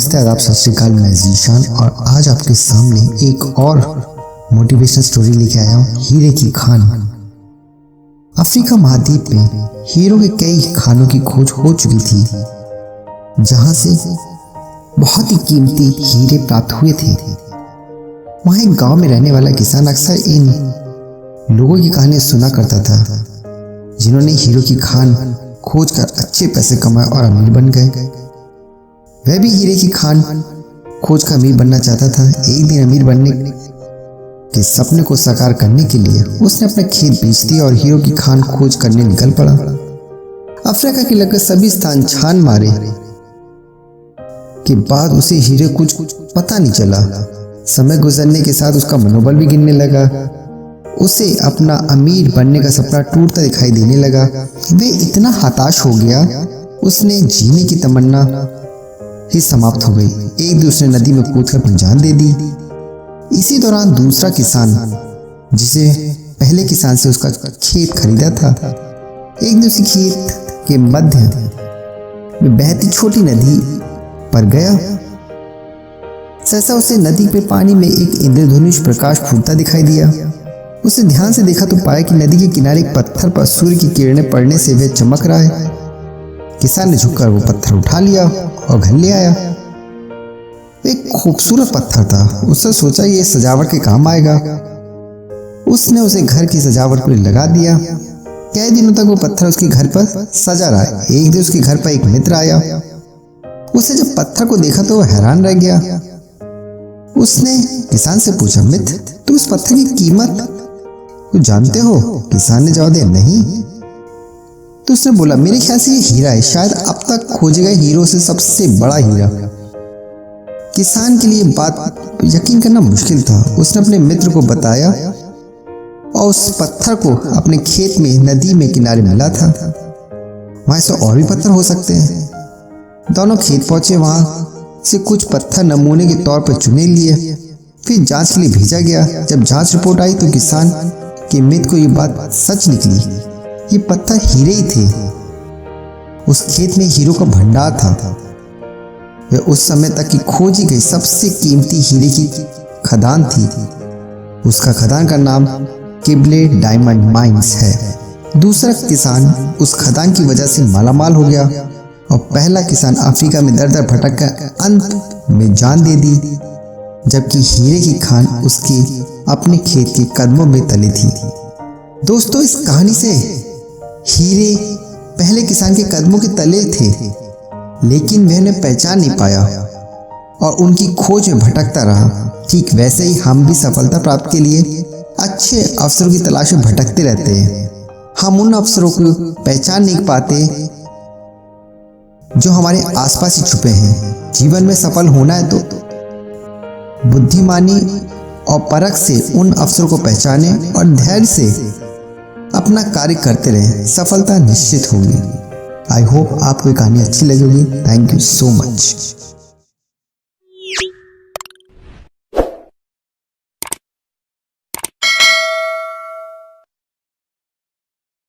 नमस्ते, आदाब, सत श्री अकाल। मैं ज़ीशान और आज आपके सामने एक और मोटिवेशनल स्टोरी लेके आया हूँ, हीरे की खान। अफ्रीका महाद्वीप में हीरो के कई खानों की खोज हो चुकी थी, जहाँ से बहुत ही कीमती हीरे प्राप्त हुए थे। वहाँ एक गांव में रहने वाला किसान अक्सर इन लोगों की कहानियाँ सुना करता था, जिन्होंने हीरो की खान खोज कर अच्छे पैसे कमाए और अमीर बन गए। वह भी हीरे की खान खोज कर अमीर बनना चाहता था। एक दिन अमीर बनने के सपने को साकार करने के लिए उसने अपना खेत बेच दिया और हीरो की खान खोज करने निकल पड़ा। अफ्रीका के लगभग सभी स्थान छान मारे के बाद उसे हीरे कुछ पता नहीं चला। समय गुजरने के साथ उसका मनोबल भी गिरने लगा। उसे अपना अमीर बनने का सपना टूटता दिखाई देने लगा। वे इतना हताश हो गया, उसने जीने की तमन्ना ही समाप्त हो गई। एक दिन उसने नदी में कूदकर अपनी जान दे दी। इसी दौरान दूसरा किसान, जिसे पहले किसान से उसका खेत खरीदा था, एक दिन उसी खेत के मध्य में बहती छोटी नदी पर गया। सहसा उसे नदी के पानी में एक इंद्रधनुष प्रकाश फूटता दिखाई दिया। उसे ध्यान से देखा तो पाया कि नदी के किनारे एक पत्थर पर सूर्य की किरणें पड़ने से वह चमक रहा है। किसान ने झुककर वो पत्थर उठा लिया और घर ले आया। एक खूबसूरत पत्थर था। उसने सोचा ये सजावट के काम आएगा। उसने उसे घर की सजावट पर लगा दिया। कई दिनों तक वो पत्थर उसके घर पर सजा रहा। एक दिन उसके घर पर एक मित्र आया। उसने जब पत्थर को देखा तो वो हैरान रह गया। उसने किसान से पूछा, मित्र, तुम इस पत्थर की कीमत कुछ जानते हो? किसान ने जवाब दिया, नहीं। तो उसने बोला, मेरे ख्याल से ये हीरा है, शायद अब तक खोजे गए हीरो से सबसे बड़ा हीरा। किसान के लिए बात यकीन करना मुश्किल था। उसने अपने मित्र को बताया और उस पत्थर को अपने खेत में नदी में किनारे मिला था। वहां से और भी पत्थर हो सकते हैं। दोनों खेत पहुंचे। वहां से कुछ पत्थर नमूने के तौर पर चुने लिए, फिर जांच के लिए भेजा गया। जब जांच रिपोर्ट आई तो किसान के मित्र को ये बात सच निकली। ये पत्थर हीरे ही थे। उस खेत में हीरो का भंडार था। वह उस समय तक की खोजी गई सबसे कीमती हीरे की खदान थी। उसका खदान का नाम किबले डायमंड माइंस है। दूसरा किसान उस खदान की वजह से मालामाल हो गया और पहला किसान अफ्रीका में दर दर भटक कर अंत में जान दे दी, जबकि हीरे की खान उसके अपने खेत के कदमों में तली थी। दोस्तों, इस कहानी से हीरे पहले किसान के कदमों के तले थे, लेकिन वह उन्हें पहचान नहीं पाया और उनकी खोज में भटकता रहा। ठीक वैसे ही हम भी सफलता प्राप्त के लिए अच्छे अवसरों की तलाश में भटकते रहते हैं। हम उन अवसरों को पहचान नहीं पाते जो हमारे आसपास ही छुपे हैं। जीवन में सफल होना है तो बुद्धिमानी और परख से उन अवसरों को पहचाने और धैर्य से अपना कार्य करते रहें। सफलता निश्चित होगी। आई होप आपको ये कहानी अच्छी लगी होगी। Thank you so much.